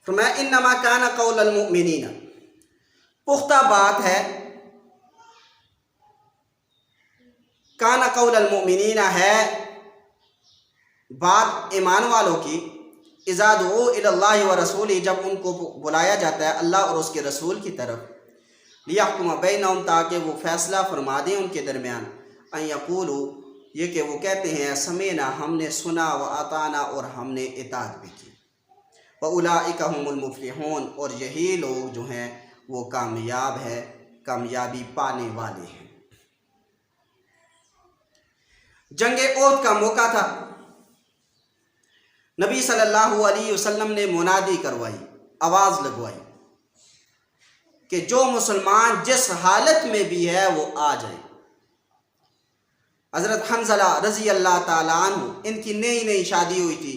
فرمایا انما کان قول المؤمنین، پختہ بات ہے، کان قول المؤمنین ہے بات ایمان والوں کی، اذا دعوا الی اللہ ورسولہ، جب ان کو بلایا جاتا ہے اللہ اور اس کے رسول کی طرف، لیحکم بینہم، تاکہ وہ فیصلہ فرما دیں ان کے درمیان، ان یقولوا، یہ کہ وہ کہتے ہیں سمعنا، ہم نے سنا، واطعنا، اور ہم نے اطاعت بھی کی، واولئک هم المفلحون، اور یہی لوگ جو ہیں وہ کامیاب ہے، کامیابی پانے والے ہیں۔ جنگ احد کا موقع تھا، نبی صلی اللہ علیہ وسلم نے منادی کروائی، آواز لگوائی کہ جو مسلمان جس حالت میں بھی ہے وہ آ جائے۔ حضرت حنظلہ رضی اللہ تعالیٰ عنہ، ان کی نئی نئی شادی ہوئی تھی،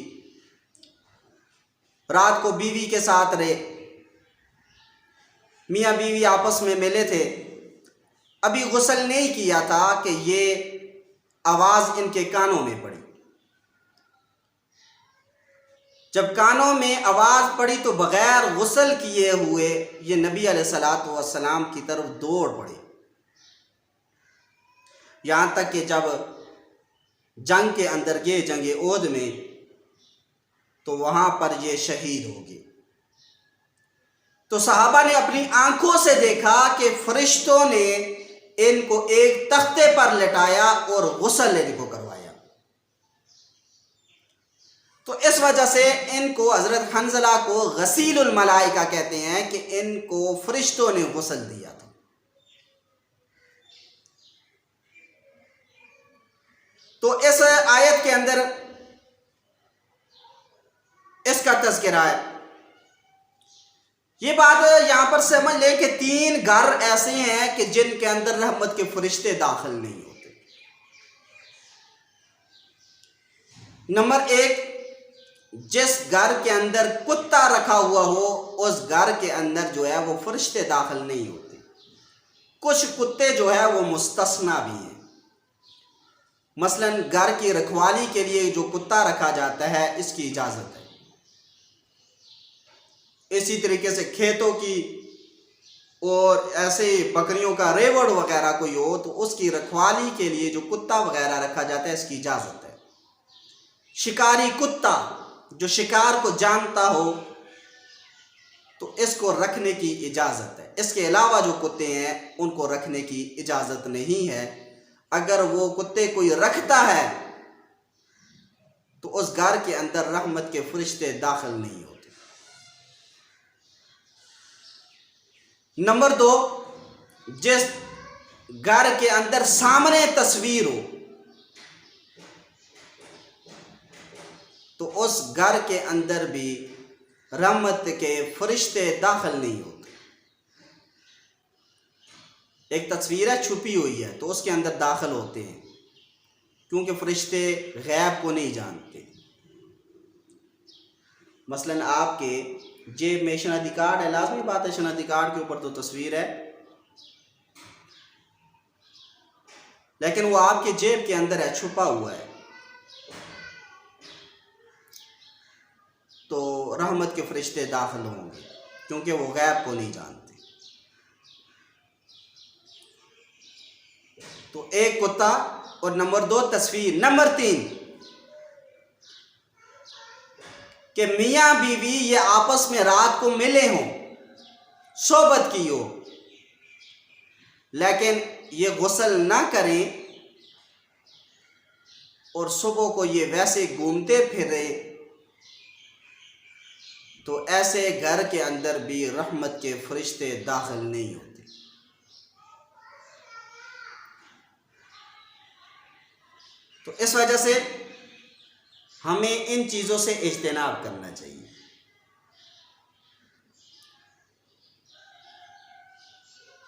رات کو بیوی کے ساتھ رہے، میاں بیوی آپس میں ملے تھے، ابھی غسل نہیں کیا تھا کہ یہ آواز ان کے کانوں میں پڑی۔ جب کانوں میں آواز پڑی تو بغیر غسل کیے ہوئے یہ نبی علیہ السلام کی طرف دوڑ پڑے، یہاں تک کہ جب جنگ کے اندر گئے، جنگ احد میں، تو وہاں پر یہ شہید ہو گئے۔ تو صحابہ نے اپنی آنکھوں سے دیکھا کہ فرشتوں نے ان کو ایک تختے پر لٹایا اور غسل ان کو کروایا۔ تو اس وجہ سے ان کو، حضرت حنظلہ کو غسیل الملائکہ کہتے ہیں کہ ان کو فرشتوں نے غسل دیا تھا۔ تو اس آیت کے اندر اس کا تذکرہ ہے۔ یہ بات یہاں پر سمجھ لیں کہ 3 گھر ایسے ہیں کہ جن کے اندر رحمت کے فرشتے داخل نہیں ہوتے۔ نمبر 1، جس گھر کے اندر کتا رکھا ہوا ہو اس گھر کے اندر جو ہے وہ فرشتے داخل نہیں ہوتے۔ کچھ کتے جو ہے وہ مستثنیٰ بھی ہیں، مثلا گھر کی رکھوالی کے لیے جو کتا رکھا جاتا ہے اس کی اجازت ہے۔ اسی طریقے سے کھیتوں کی اور ایسے بکریوں کا ریوڑ وغیرہ کوئی ہو تو اس کی رکھوالی کے لیے جو کتا وغیرہ رکھا جاتا ہے اس کی اجازت ہے۔ شکاری کتا جو شکار کو جانتا ہو تو اس کو رکھنے کی اجازت ہے۔ اس کے علاوہ جو کتے ہیں ان کو رکھنے کی اجازت نہیں ہے۔ اگر وہ کتے کوئی رکھتا ہے تو اس گھر کے اندر رحمت کے فرشتے داخل نہیں ہوتے۔ نمبر 2، جس گھر کے اندر سامنے تصویر ہو تو اس گھر کے اندر بھی رحمت کے فرشتے داخل نہیں ہوتے۔ ایک تصویر ہے چھپی ہوئی ہے تو اس کے اندر داخل ہوتے ہیں، کیونکہ فرشتے غیب کو نہیں جانتے۔ مثلا آپ کے جیب میں شناختی کارڈ ہے، لازمی بات ہے شناختی کارڈ کے اوپر تو تصویر ہے، لیکن وہ آپ کے جیب کے اندر ہے، چھپا ہوا ہے، تو رحمت کے فرشتے داخل ہوں گے کیونکہ وہ غیب کو نہیں جانتے۔ تو ایک کتا، اور نمبر 2 تصویر۔ نمبر 3 کہ میاں بیوی یہ آپس میں رات کو ملے ہوں، صحبت کی ہو، لیکن یہ غسل نہ کریں اور صبح کو یہ ویسے گھومتے پھرے، تو ایسے گھر کے اندر بھی رحمت کے فرشتے داخل نہیں ہوتے۔ تو اس وجہ سے ہمیں ان چیزوں سے اجتناب کرنا چاہیے۔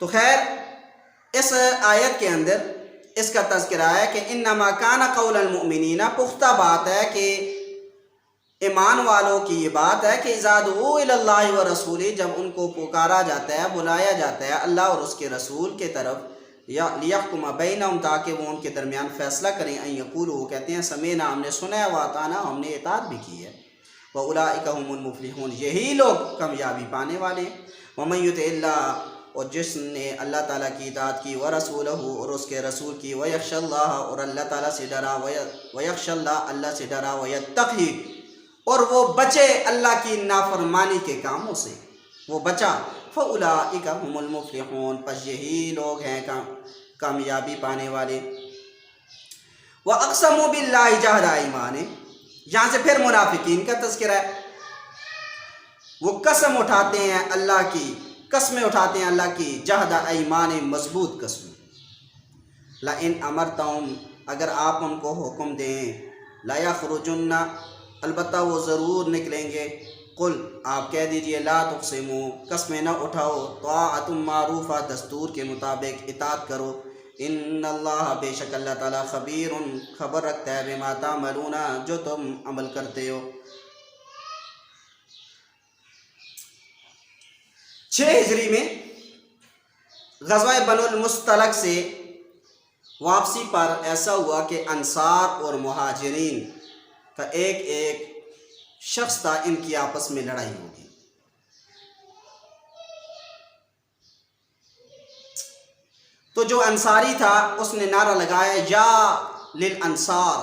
تو خیر، اس آیت کے اندر اس کا تذکرہ ہے کہ انما کان قول المؤمنین، پختہ بات ہے کہ ایمان والوں کی یہ بات ہے کہ اذا دعوا الی اللہ ورسولہ، جب ان کو پکارا جاتا ہے، بلایا جاتا ہے اللہ اور اس کے رسول کے طرف، لیحکم بینہم، تاکہ وہ ان کے درمیان فیصلہ کریں، ان یقولوا، وہ کہتے ہیں سمعنا، ہم نے سنا ہے، واطعنا، ہم نے اطاعت بھی کی ہے، وَأُولَٰئِكَ هُمُ الْمُفْلِحُونَ، یہی لوگ کامیابی پانے والے ہیں۔ وَمَن يُطِعِ اللَّهَ، اور جس نے اللہ تعالیٰ کی اطاعت کی، وَرَسُولَهُ، اور اس کے رسول کی، وَيَخْشَ اللَّهَ، اور اللہ تعالیٰ سے ڈرا، وَيَخْشَ اللَّهَ، اللہ سے ڈرا، وَيَتَّقِهِ، اور وہ بچے اللہ کی نافرمانی کے کاموں سے، وہ بچا، فَأُولَٰئِكَ هُمُ الْمُفْلِحُونَ، پس یہی لوگ ہیں کامیابی پانے والے۔ وَأَقْسَمُوا بِاللَّهِ جَهْدَ أَيْمَانِهِمْ، یہاں سے پھر منافقین کا تذکرہ ہے۔ وہ قسم اٹھاتے ہیں اللہ کی، قسمیں اٹھاتے ہیں اللہ کی، جہد ایمان، مضبوط قسم۔ لَإِنْ أَمَرْتَهُمْ، اگر آپ ان کو حکم دیں، لَيَخْرُجُنَّ، البتہ وہ ضرور نکلیں گے۔ قل، آپ کہہ دیجئے، لا تقسموا، قسمیں نہ اٹھاؤ، طاعۃ معروفہ، دستور کے مطابق اطاعت کرو۔ ان اللہ، بے شک اللہ تعالیٰ، خبیر، خبر رکھتا ہے، بما تعملون، جو تم عمل کرتے ہو۔ 6 ہجری میں غزوہ بنو المصطلق سے واپسی پر ایسا ہوا کہ انصار اور مہاجرین کا ایک شخص تھا، ان کی آپس میں لڑائی ہوگی۔ تو جو انصاری تھا اس نے نعرہ لگایا، یا للانصار،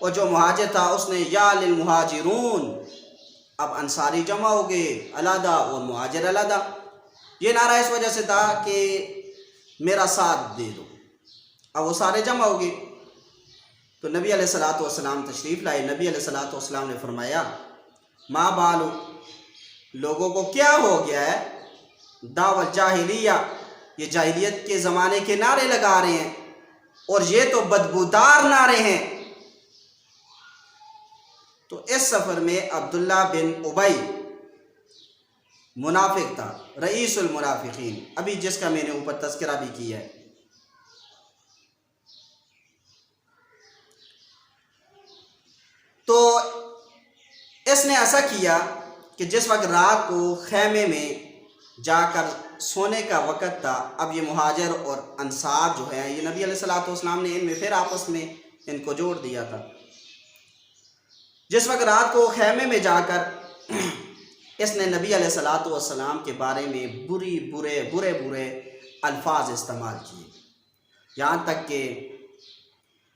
اور جو مہاجر تھا اس نے یا للمہاجرون۔ اب انصاری جمع ہو گئے علیحدہ اور مہاجر علیحدہ۔ یہ نعرہ اس وجہ سے تھا کہ میرا ساتھ دے دو۔ اب وہ سارے جمع ہو گئے تو نبی علیہ الصلوۃ والسلام تشریف لائے۔ نبی علیہ الصلوۃ والسلام نے فرمایا، ما بالو، لوگوں کو کیا ہو گیا ہے، دعوت جاہلیہ، یہ جاہلیت کے زمانے کے نعرے لگا رہے ہیں، اور یہ تو بدبودار نعرے ہیں۔ تو اس سفر میں عبداللہ بن ابی منافق تھا، رئیس المنافقین، ابھی جس کا میں نے اوپر تذکرہ بھی کیا ہے۔ تو اس نے ایسا کیا کہ جس وقت رات کو خیمے میں جا کر سونے کا وقت تھا، اب یہ مہاجر اور انصار جو ہیں، یہ نبی علیہ الصلوۃ والسلام نے ان میں پھر آپس میں ان کو جوڑ دیا تھا۔ جس وقت رات کو خیمے میں جا کر اس نے نبی علیہ الصلوۃ والسلام کے بارے میں برے الفاظ استعمال کیے، یہاں تک کہ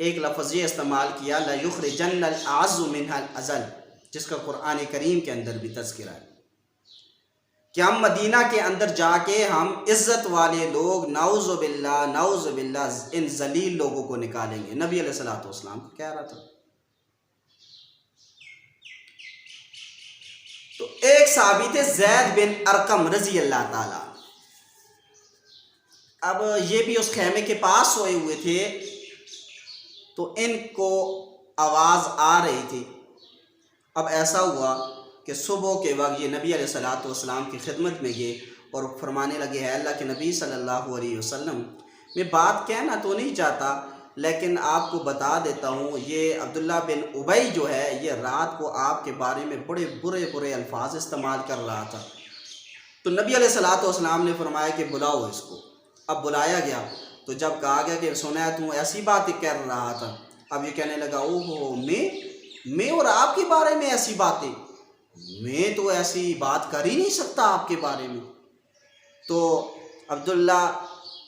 ایک لفظ یہ استعمال کیا، لَيُخْرِجَنَّ الْأَعَزُّ مِنْهَا الْأَذَلَّ، جس کا قرآن کریم کے اندر بھی تذکرہ ہے کہ ہم مدینہ کے اندر جا کے ہم عزت والے لوگ، نعوذ باللہ، ان ذلیل لوگوں کو نکالیں گے۔ نبی علیہ الصلوۃ والسلام کو کہہ رہا تھا۔ تو ایک صحابی تھے زید بن ارقم رضی اللہ تعالیٰ، اب یہ بھی اس خیمے کے پاس سوئے ہوئے تھے، تو ان کو آواز آ رہی تھی۔ اب ایسا ہوا کہ صبح کے وقت یہ نبی علیہ الصلوۃ والسلام کی خدمت میں گئے اور فرمانے لگے، ہے اللہ کے نبی صلی اللہ علیہ وسلم، میں بات کہنا تو نہیں چاہتا، لیکن آپ کو بتا دیتا ہوں، یہ عبداللہ بن ابی جو ہے، یہ رات کو آپ کے بارے میں بڑے برے الفاظ استعمال کر رہا تھا۔ تو نبی علیہ الصلوۃ والسلام نے فرمایا کہ بلاؤ اس کو۔ اب بلایا گیا تو جب کہا گیا کہ سنا تو ایسی بات کر رہا تھا، اب یہ کہنے لگا، اوہ میں اور آپ کے بارے میں ایسی باتیں، میں تو ایسی بات کر ہی نہیں سکتا آپ کے بارے میں۔ تو عبداللہ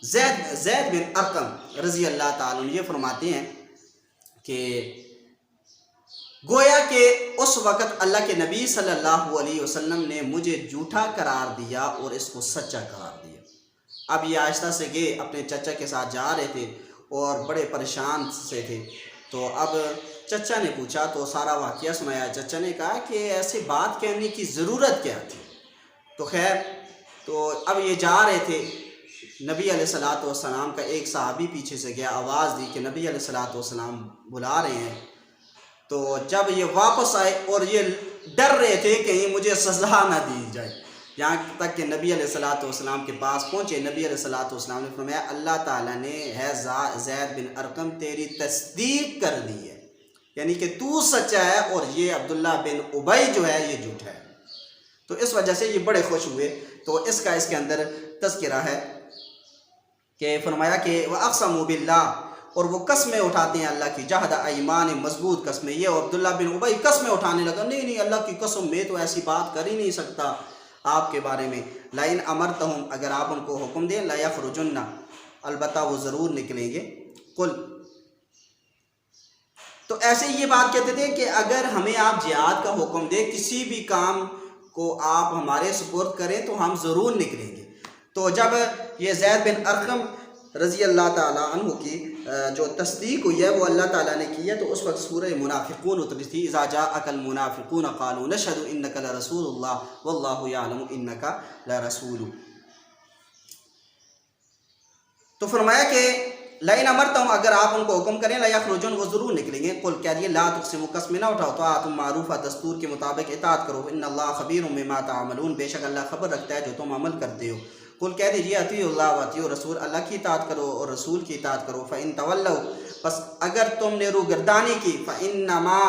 زید بن ارقم رضی اللہ تعالیٰ یہ فرماتے ہیں کہ گویا کہ اس وقت اللہ کے نبی صلی اللہ علیہ وسلم نے مجھے جھوٹا قرار دیا اور اس کو سچا قرار دیا۔ اب یہ آہستہ سے گئے، اپنے چچا کے ساتھ جا رہے تھے اور بڑے پریشان سے تھے۔ تو اب چچا نے پوچھا تو سارا واقعہ سنایا۔ چچا نے کہا کہ ایسے بات کہنے کی ضرورت کیا تھی؟ تو خیر، تو اب یہ جا رہے تھے، نبی علیہ الصلوۃ والسلام کا ایک صحابی پیچھے سے گیا، آواز دی کہ نبی علیہ الصلوۃ والسلام بلا رہے ہیں۔ تو جب یہ واپس آئے اور یہ ڈر رہے تھے کہ کہیں مجھے سزا نہ دی جائے، یہاں تک کہ نبی علیہ الصلوۃ والسلام کے پاس پہنچے۔ نبی علیہ الصلوۃ والسلام نے فرمایا، اللہ تعالیٰ نے ہے زید بن ارقم تیری تصدیق کر دی ہے، یعنی کہ تو سچا ہے اور یہ عبداللہ بن ابی جو ہے یہ جھوٹا ہے۔ تو اس وجہ سے یہ بڑے خوش ہوئے۔ تو اس کے اندر تذکرہ ہے کہ فرمایا کہ وَأَقْسَمُوا بِاللَّهِ، اور وہ قسمیں اٹھاتے ہیں اللہ کی، جہد ایمان مضبوط قسمیں. یہ عبداللہ بن ابی قسمیں اٹھانے لگا، نہیں اللہ کی قسم میں تو ایسی بات کر ہی نہیں سکتا آپ کے بارے میں. لئن امرتہم، اگر آپ ان کو حکم دیں، لیخرجن، البتہ وہ ضرور نکلیں گے. قل، تو ایسے یہ بات کہتے تھے کہ اگر ہمیں آپ جہاد کا حکم دیں، کسی بھی کام کو آپ ہمارے سپرد کریں تو ہم ضرور نکلیں گے. تو جب یہ زید بن ارقم رضی اللہ تعالیٰ عنہ کی جو تصدیق ہوئی ہے وہ اللہ تعالیٰ نے کی ہے، تو اس وقت سورہ منافقون اتری تھی. اذا جاءک المنافقون قالوا نشهد انک لرسول اللہ واللہ یعلم انک لرسول. تو فرمایا کہ لئن امرتہم، اگر آپ ان کو حکم کریں، لیخرجون، وہ ضرور نکلیں گے. قل، کہہ دیے، لا تقسموا، قسم نہ اٹھاؤ، طاعۃ معروفہ، دستور کے مطابق اطاعت کرو. ان اللہ خبیر بما تعملون، بے شک اللہ خبر رکھتا ہے جو تم عمل کرتے ہو. قل، کہہ دیجیے، اطیعوا اللہ واطیعوا الرسول، اللہ کی اطاعت کرو اور رسول کی اطاعت کرو. فإن تولوا، پس اگر تم نے روگردانی کی، فإنما،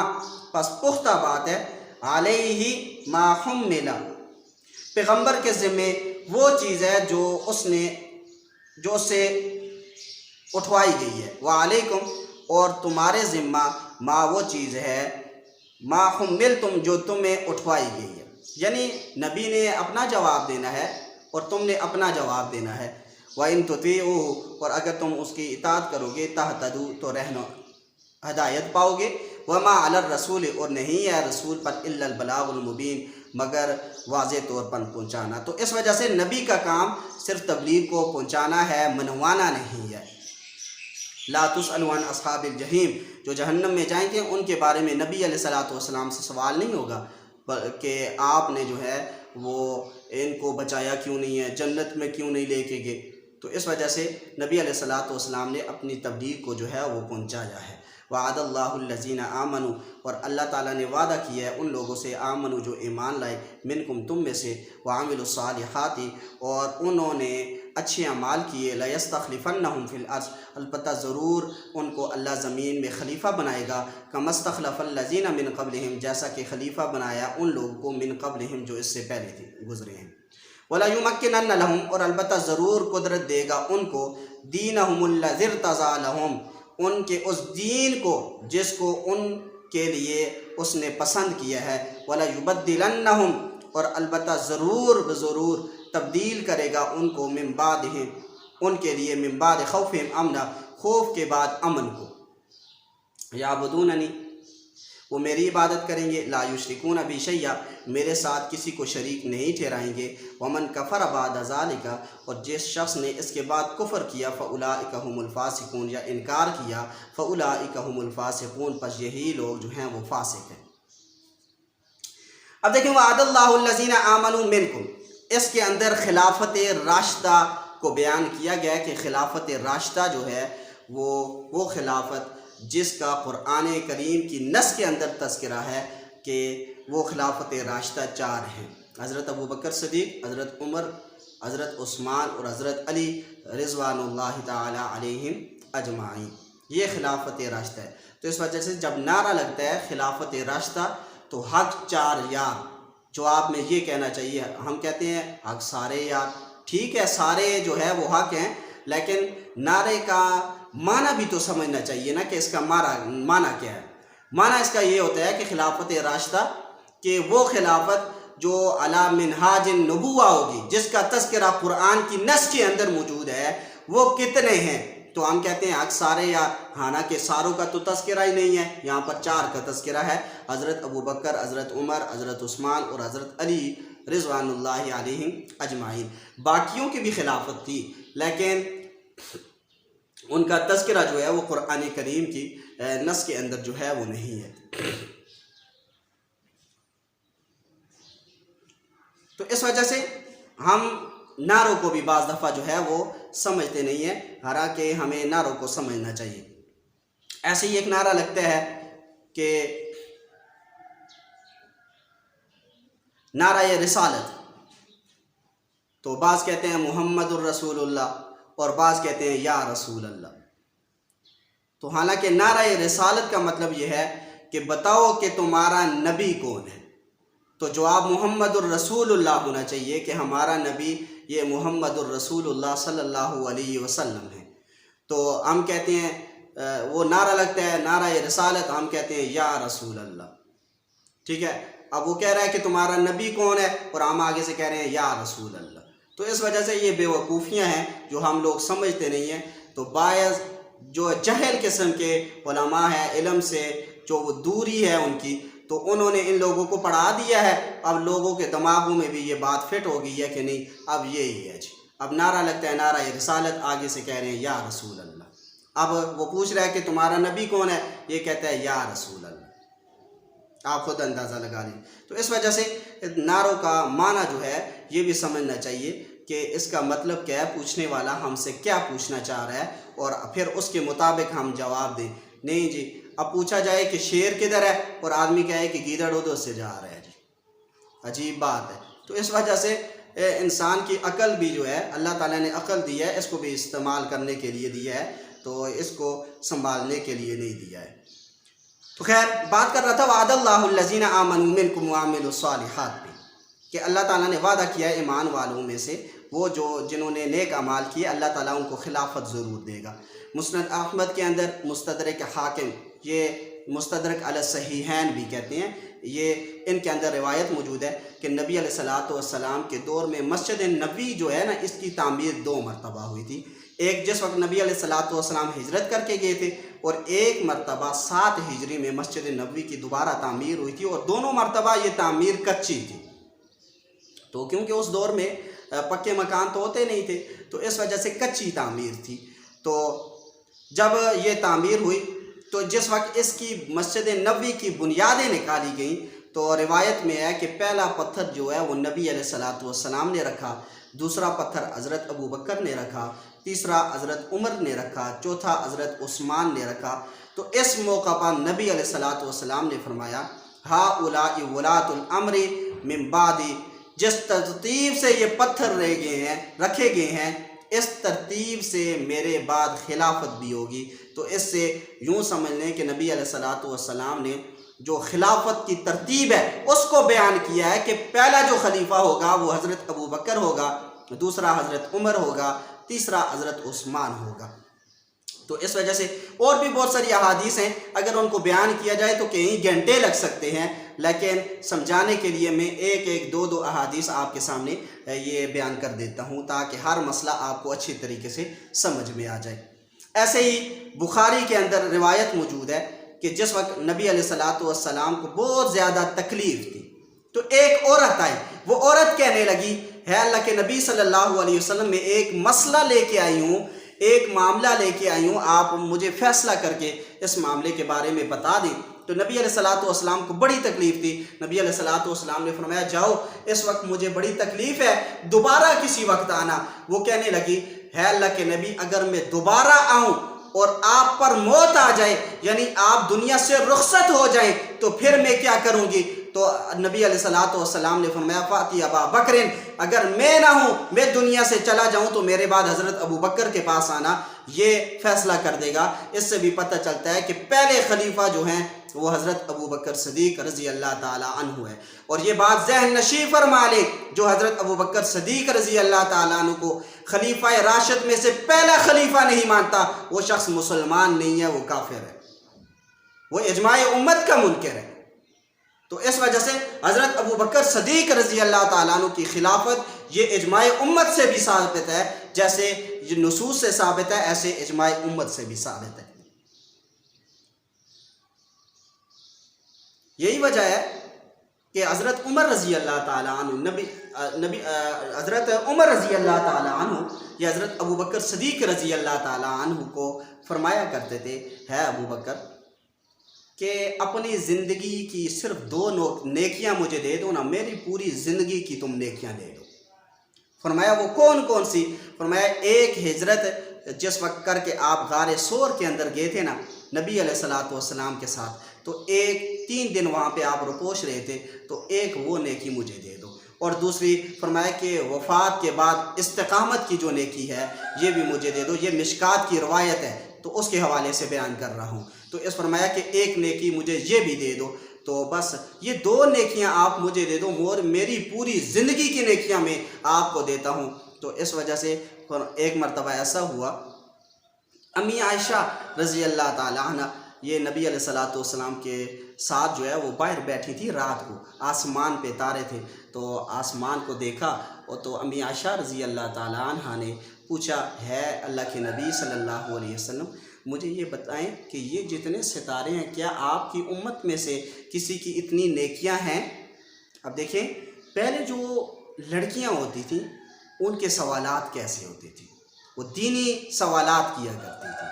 پس پختہ بات ہے، علیہ ما حمل، پیغمبر کے ذمے وہ چیز ہے جو اس سے اٹھوائی گئی ہے. وعلیکم، اور تمہارے ذمہ، ما وہ چیز ہے، ما حملتم، جو تمہیں اٹھوائی گئی ہے. یعنی نبی نے اپنا جواب دینا ہے اور تم نے اپنا جواب دینا ہے. وَإِن تُطِيعُوهُ، اور اگر تم اس کی اطاعت کرو گے، تہتدوا، تو ہدایت پاؤ گے. وَمَا عَلَى الرَّسُولِ، اور نہیں ہے رسول پر، إِلَّا الْبَلَاغُ الْمُبِينُ، مگر واضح طور پر پہنچانا. تو اس وجہ سے نبی کا کام صرف تبلیغ کو پہنچانا ہے، منوانا نہیں ہے. لا تسألوا عن اصحاب الجحیم، جو جہنم میں جائیں گے ان کے بارے میں نبی علیہ السلام سے سوال نہیں ہوگا کہ آپ نے جو ہے وہ ان کو بچایا کیوں نہیں ہے، جنت میں کیوں نہیں لے کے گئے. تو اس وجہ سے نبی علیہ السلام نے اپنی تبلیغ کو جو ہے وہ پہنچایا ہے. وعد اللہ الذین آمنوا، اور اللہ تعالیٰ نے وعدہ کیا ہے ان لوگوں سے، آمنوا، جو ایمان لائے، منکم، تم میں سے، وعملوا الصالحات، اور انہوں نے اچھے اعمال کیے. لیستخلفنہم فی الارض، البتہ ضرور ان کو اللہ زمین میں خلیفہ بنائے گا. کما استخلف الذین من قبلہم، جیسا کہ خلیفہ بنایا ان لوگوں کو من قبلہم، جو اس سے پہلے تھے، گزرے ہیں. وَلَيُمَكِّنَنَّ لَهُمْ، اور البتہ ضرور قدرت دے گا ان کو، دینہم الذی ارتضی لہم، ان کے اس دین کو جس کو ان کے لیے اس نے پسند کیا ہے. وَلَيُبَدِّلَنَّهُمْ، اور البتہ ضرور تبدیل کرے گا ان کو، من بعدہم، ان کے لیے، من بعد خوفہم امنا، خوف کے بعد امن کو. یعبدوننی، وہ میری عبادت کریں گے، لا یشرکون بی شیئا، میرے ساتھ کسی کو شریک نہیں ٹھہرائیں گے. ومن کفر بعد ذالک، اور جس شخص نے اس کے بعد کفر کیا، فاولئک هم الفاسقون، یا انکار کیا، فاولئک هم الفاسقون، پس یہی لوگ جو ہیں وہ فاسق ہیں. اب دیکھیں، وعد اللہ الذین آمنوا منکم، اس کے اندر خلافت راشدہ کو بیان کیا گیا کہ خلافت راشدہ جو ہے وہ خلافت جس کا قرآن کریم کی نص کے اندر تذکرہ ہے کہ وہ خلافت راشدہ 4 ہیں. حضرت ابوبکر صدیق، حضرت عمر، حضرت عثمان اور حضرت علی رضوان اللہ تعالی علیہم اجمعین. یہ خلافت راشدہ ہے. تو اس وجہ سے جب نعرہ لگتا ہے خلافت راشدہ تو حق 4 یار، جواب میں یہ کہنا چاہیے. ہم کہتے ہیں حق سارے یار، ٹھیک ہے، سارے جو ہے وہ حق ہیں، لیکن نعرے کا معنی بھی تو سمجھنا چاہیے نا کہ اس کا معنی کیا ہے. معنی اس کا یہ ہوتا ہے کہ خلافت راشدہ، کہ وہ خلافت جو علی منہاج النبوہ ہوگی، جس کا تذکرہ قرآن کی نص کے اندر موجود ہے، وہ کتنے ہیں. تو ہم کہتے ہیں حق سارے یار، حالانکہ ساروں کا تو تذکرہ ہی نہیں ہے. یہاں پر 4 کا تذکرہ ہے، حضرت ابوبکر، حضرت عمر، حضرت عثمان اور حضرت علی رضوان اللہ علیہم اجمعین. باقیوں کی بھی خلافت تھی، لیکن ان کا تذکرہ جو ہے وہ قرآن کریم کی نص کے اندر جو ہے وہ نہیں ہے. تو اس وجہ سے ہم نعروں کو بھی بعض دفعہ جو ہے وہ سمجھتے نہیں ہیں، حالانکہ ہمیں نعروں کو سمجھنا چاہیے. ایسے ہی ایک نعرہ لگتا ہے کہ نعرہ رسالت، تو بعض کہتے ہیں محمد الرسول اللہ اور بعض کہتے ہیں یا رسول اللہ. تو حالانکہ نعرہ رسالت کا مطلب یہ ہے کہ بتاؤ کہ تمہارا نبی کون ہے. تو جواب محمد الرسول اللہ ہونا چاہیے کہ ہمارا نبی یہ محمد الرسول اللہ صلی اللہ علیہ وسلم ہے. تو ہم کہتے ہیں وہ نعرہ لگتا ہے نعرہ رسالت، ہم کہتے ہیں یا رسول اللہ، ٹھیک ہے۔ اب وہ کہہ رہا ہے کہ تمہارا نبی کون ہے، اور ہم آگے سے کہہ رہے ہیں یا رسول اللہ۔ تو اس وجہ سے یہ بے وقوفیاں ہیں جو ہم لوگ سمجھتے نہیں ہیں۔ تو باعث جو جہل قسم کے علماء ہیں، علم سے جو وہ دوری ہے ان کی، تو انہوں نے ان لوگوں کو پڑھا دیا ہے۔ اب لوگوں کے دماغوں میں بھی یہ بات فٹ ہو گئی ہے کہ نہیں اب یہی ہے جی، اب نعرہ لگتا ہے نعرہ رسالت، آگے سے کہہ رہے ہیں یا رسول اللہ۔ اب وہ پوچھ رہا ہے کہ تمہارا نبی کون ہے، یہ کہتا ہے یا رسول اللہ۔ آپ خود اندازہ لگا لیں۔ تو اس وجہ سے نعروں کا معنی جو ہے یہ بھی سمجھنا چاہیے کہ اس کا مطلب کیا ہے، پوچھنے والا ہم سے کیا پوچھنا چاہ رہا ہے، اور پھر اس کے مطابق ہم جواب دیں۔ نہیں جی، اب پوچھا جائے کہ شیر کدھر ہے، اور آدمی کہے کہ گیدڑ ادھر سے جا رہا ہے جی، عجیب بات ہے۔ تو اس وجہ سے انسان کی عقل بھی جو ہے، اللہ تعالیٰ نے عقل دی ہے، اس کو بھی استعمال کرنے کے لیے دیا ہے، تو اس کو سنبھالنے کے لیے نہیں دیا ہے۔ تو خیر، بات کر رہا تھا وعد اللہ الذین آمنوا منکم وعملوا الصالحات پہ، کہ اللہ تعالیٰ نے وعدہ کیا ہے ایمان والوں میں سے وہ جنہوں نے نیک اعمال کیے، اللہ تعالیٰ ان کو خلافت ضرور دے گا۔ مسند احمد کے اندر، مستدرک حاکم، یہ مستدرک علی الصحیحین بھی کہتے ہیں، یہ ان کے اندر روایت موجود ہے کہ نبی علیہ الصلوۃ والسلام کے دور میں مسجد نبوی جو ہے نا، اس کی تعمیر 2 مرتبہ ہوئی تھی۔ ایک جس وقت نبی علیہ الصلوۃ والسلام ہجرت کر کے گئے تھے، اور ایک مرتبہ 7 ہجری میں مسجد نبوی کی دوبارہ تعمیر ہوئی تھی، اور دونوں مرتبہ یہ تعمیر کچی تھی۔ تو کیونکہ اس دور میں پکے مکان تو ہوتے نہیں تھے، تو اس وجہ سے کچی تعمیر تھی۔ تو جب یہ تعمیر ہوئی تو جس وقت اس کی مسجد نبوی کی بنیادیں نکالی گئیں، تو روایت میں ہے کہ پہلا پتھر جو ہے وہ نبی علیہ الصلوۃ والسلام نے رکھا، دوسرا پتھر حضرت ابو بکر نے رکھا، تیسرا حضرت عمر نے رکھا، چوتھا حضرت عثمان نے رکھا۔ تو اس موقع پر نبی علیہ الصلوۃ والسلام نے فرمایا ہؤلاء ولاۃ الامر من بعدی، جس ترتیب سے یہ پتھر رکھے گئے ہیں، اس ترتیب سے میرے بعد خلافت بھی ہوگی۔ تو اس سے یوں سمجھ لیں کہ نبی علیہ الصلوۃ والسلام نے جو خلافت کی ترتیب ہے اس کو بیان کیا ہے کہ پہلا جو خلیفہ ہوگا وہ حضرت ابو بکر ہوگا، دوسرا حضرت عمر ہوگا، تیسرا حضرت عثمان ہوگا۔ تو اس وجہ سے اور بھی بہت ساری احادیث ہیں، اگر ان کو بیان کیا جائے تو کئی گھنٹے لگ سکتے ہیں، لیکن سمجھانے کے لیے میں ایک دو احادیث آپ کے سامنے یہ بیان کر دیتا ہوں تاکہ ہر مسئلہ آپ کو اچھی طریقے سے سمجھ میں آ جائے۔ ایسے ہی بخاری کے اندر روایت موجود ہے کہ جس وقت نبی علیہ الصلوۃ والسلام کو بہت زیادہ تکلیف تھی، تو ایک عورت آئی، وہ عورت کہنے لگی ہے اللہ کے نبی صلی اللہ علیہ وسلم، میں ایک مسئلہ لے کے آئی ہوں، ایک معاملہ لے کے آئی ہوں، آپ مجھے فیصلہ کر کے اس معاملے کے بارے میں بتا دیں۔ تو نبی علیہ الصلوۃ والسلام کو بڑی تکلیف تھی۔ نبی علیہ الصلوۃ والسلام نے فرمایا جاؤ، اس وقت مجھے بڑی تکلیف ہے، دوبارہ کسی وقت آنا۔ وہ کہنے لگی ہے اللہ کے نبی، اگر میں دوبارہ آؤں اور آپ پر موت آ جائے، یعنی آپ دنیا سے رخصت ہو جائیں، تو پھر میں کیا کروں گی؟ تو نبی علیہ الصلوۃ والسلام نے فرمایا فاتی ابا بکر، اگر میں نہ ہوں، میں دنیا سے چلا جاؤں تو میرے بعد حضرت ابو بکر کے پاس آنا، یہ فیصلہ کر دے گا۔ اس سے بھی پتہ چلتا ہے کہ پہلے خلیفہ جو ہیں وہ حضرت ابو بکر صدیق رضی اللہ تعالی عنہ ہے۔ اور یہ بات ذہن نشین فرما لیں، جو حضرت ابو بکر صدیق رضی اللہ تعالی عنہ کو خلیفہ راشد میں سے پہلا خلیفہ نہیں مانتا، وہ شخص مسلمان نہیں ہے، وہ کافر ہے، وہ اجماع امت کا منکر ہے۔ تو اس وجہ سے حضرت ابو بکر صدیق رضی اللہ تعالیٰ عنہ کی خلافت یہ اجماع امت سے بھی ثابت ہے، جیسے یہ نصوص سے ثابت ہے ایسے اجماع امت سے بھی ثابت ہے۔ یہی وجہ ہے کہ حضرت عمر رضی اللہ تعالیٰ عنہ حضرت عمر رضی اللہ تعالیٰ عنہ یہ حضرت ابو بکر صدیق رضی اللہ تعالیٰ عنہ کو فرمایا کرتے تھے، ہے ابو بکر کہ اپنی زندگی کی صرف 2 نیکیاں مجھے دے دو نا، میری پوری زندگی کی تم نیکیاں دے دو۔ فرمایا وہ کون کون سی؟ فرمایا ایک ہجرت جس وقت کر کے آپ غار سور کے اندر گئے تھے نا نبی علیہ الصلوۃ والسلام کے ساتھ، تو 3 دن وہاں پہ آپ رپوش رہے تھے، تو ایک وہ نیکی مجھے دے دو۔ اور دوسری فرمایا کہ وفات کے بعد استقامت کی جو نیکی ہے یہ بھی مجھے دے دو، یہ مشکات کی روایت ہے تو اس کے حوالے سے بیان کر رہا ہوں۔ تو اس فرمایا کہ ایک نیکی مجھے یہ بھی دے دو، تو بس یہ 2 نیکیاں آپ مجھے دے دو، اور میری پوری زندگی کی نیکیاں میں آپ کو دیتا ہوں۔ تو اس وجہ سے ایک مرتبہ ایسا ہوا امی عائشہ رضی اللہ تعالیٰ عنہ یہ نبی علیہ الصلوۃ والسلام کے ساتھ جو ہے وہ باہر بیٹھی تھی رات کو، آسمان پہ تارے تھے تو آسمان کو دیکھا، اور تو امی عائشہ رضی اللہ تعالیٰ عنہ نے پوچھا، ہے اللہ کے نبی صلی اللہ علیہ وسلم مجھے یہ بتائیں کہ یہ جتنے ستارے ہیں کیا آپ کی امت میں سے کسی کی اتنی نیکیاں ہیں؟ اب دیکھیں پہلے جو لڑکیاں ہوتی تھیں ان کے سوالات کیسے ہوتے تھے، وہ دینی سوالات کیا کرتی تھی۔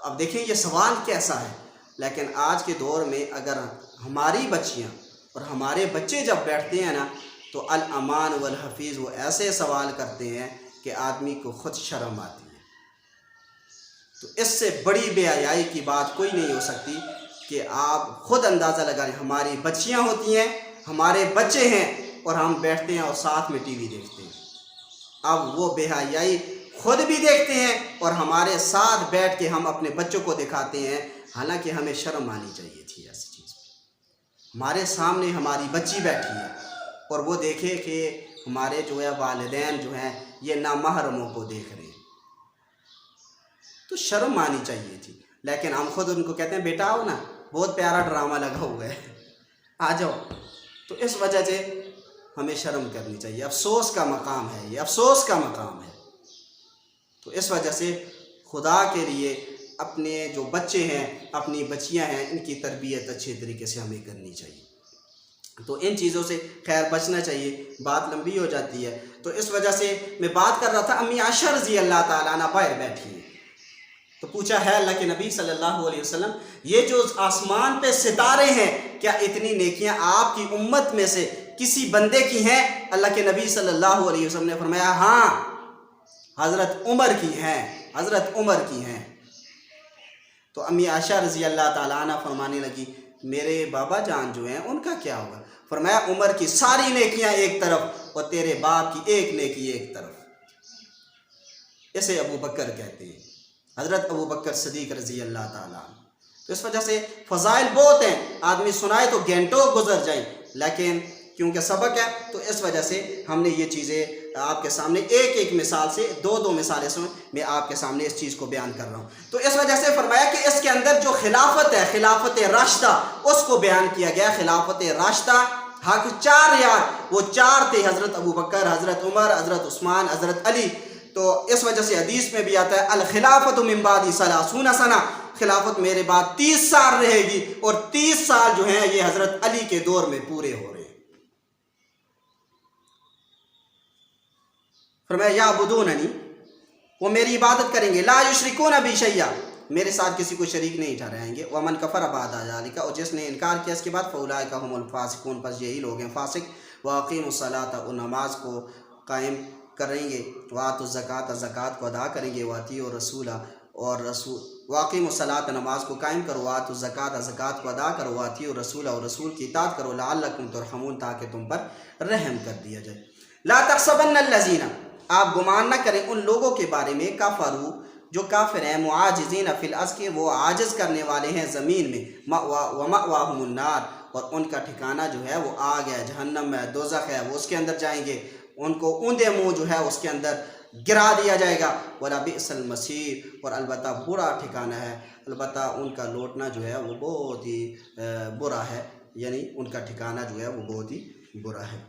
اب دیکھیں یہ سوال کیسا ہے، لیکن آج کے دور میں اگر ہماری بچیاں اور ہمارے بچے جب بیٹھتے ہیں نا تو الامان والحفیظ وہ ایسے سوال کرتے ہیں کہ آدمی کو خود شرم آتی ہے۔ تو اس سے بڑی بے حیائی کی بات کوئی نہیں ہو سکتی کہ آپ خود اندازہ لگائیں، ہماری بچیاں ہوتی ہیں، ہمارے بچے ہیں، اور ہم بیٹھتے ہیں اور ساتھ میں ٹی وی دیکھتے ہیں۔ اب وہ بے حیائی خود بھی دیکھتے ہیں اور ہمارے ساتھ بیٹھ کے ہم اپنے بچوں کو دکھاتے ہیں، حالانکہ ہمیں شرم آنی چاہیے تھی ایسی چیز پہ۔ ہمارے سامنے ہماری بچی بیٹھی ہے اور وہ دیکھے کہ ہمارے جو ہے والدین جو ہیں یہ نامحرموں کو دیکھ رہے ہیں، تو شرم آنی چاہیے تھی، لیکن ہم خود ان کو کہتے ہیں بیٹا آؤ نا، بہت پیارا ڈرامہ لگا ہوا ہے، آ جاؤ۔ تو اس وجہ سے ہمیں شرم کرنی چاہیے، افسوس کا مقام ہے، یہ افسوس کا مقام ہے۔ تو اس وجہ سے خدا کے لیے اپنے جو بچے ہیں، اپنی بچیاں ہیں، ان کی تربیت اچھے طریقے سے ہمیں کرنی چاہیے۔ تو ان چیزوں سے خیر بچنا چاہیے، بات لمبی ہو جاتی ہے۔ تو اس وجہ سے میں بات کر رہا تھا، امی عائشہ رضی اللہ تعالیٰ عنہ باہر بیٹھی ہیں تو پوچھا، ہے اللہ کے نبی صلی اللہ علیہ وسلم یہ جو آسمان پہ ستارے ہیں کیا اتنی نیکیاں آپ کی امت میں سے کسی بندے کی ہیں؟ اللہ کے نبی صلی اللہ علیہ وسلم نے فرمایا، ہاں حضرت عمر کی ہیں، حضرت عمر کی ہیں۔ تو امی عائشہ رضی اللہ تعالیٰ عنہ فرمانے لگی، میرے بابا جان جو ہیں ان کا کیا ہوگا؟ فرمایا، عمر کی ساری نیکیاں ایک طرف اور تیرے باپ کی ایک نیکی ایک طرف۔ اسے ابو بکر کہتے ہیں، حضرت ابو بکر صدیق رضی اللہ تعالیٰ عنہ۔ تو اس وجہ سے فضائل بہت ہیں، آدمی سنائے تو گھنٹوں گزر جائیں، لیکن کیونکہ سبق ہے تو اس وجہ سے ہم نے یہ چیزیں آپ کے سامنے ایک ایک مثال سے دو مثالیں سے میں آپ کے سامنے اس چیز کو بیان کر رہا ہوں۔ تو اس وجہ سے فرمایا کہ اس کے اندر جو خلافت ہے، خلافت راشدہ، اس کو بیان کیا گیا۔ خلافت راشدہ حق چار یار، وہ چار تھے، حضرت ابو بکر، حضرت عمر، حضرت عثمان، حضرت علی۔ تو اس وجہ سے حدیث میں بھی آتا ہے، الخلافت من بعدی 30 سنہ، خلافت میرے بعد 30 سال رہے گی، اور 30 سال جو ہیں یہ حضرت علی کے دور میں پورے ہو رہے ہیں۔ فرمایا، یعبدوننی، وہ میری عبادت کریں گے، لا یشرکون بی شیئا، میرے ساتھ کسی کو شریک نہیں ٹھہرائیں گے، ومن کفر بعد ذلک، اور جس نے انکار کیا اس کے بعد، فاولئک هم الفاسقون، پس یہی لوگ ہیں فاسق۔ واقیموا الصلاۃ، اور نماز کو قائم کریں گے، وآتوا الزکوٰۃ، زکوٰۃ کو ادا کریں گے، واطیعوا الرسول، اور رسول، واقیموا الصلاۃ، نماز کو قائم کرو، وآتوا الزکوٰۃ، زکوٰۃ کو ادا کرو، واطیعوا الرسول، اور رسول کی اطاعت کرو، لعلکم ترحمون، تاکہ تم پر رحم کر دیا جائے۔ لا تحسبن الذین، آپ گمان نہ کریں ان لوگوں کے بارے میں، کفروا، جو کافر ہیں، معاجزین فی الارض، کے وہ عاجز کرنے والے ہیں زمین میں، ومأواہم النار، اور ان کا ٹھکانہ جو ہے وہ آگ ہے، جہنم ہے، دوزخ ہے، وہ اس کے اندر جائیں گے، ان کو اوندے منہ جو ہے اس کے اندر گرا دیا جائے گا، وَلَبِئْسَ الْمَصِيرُ، اور البتہ برا ٹھکانہ ہے، البتہ ان کا لوٹنا جو ہے وہ بہت ہی برا ہے، یعنی ان کا ٹھکانہ جو ہے وہ بہت ہی برا ہے۔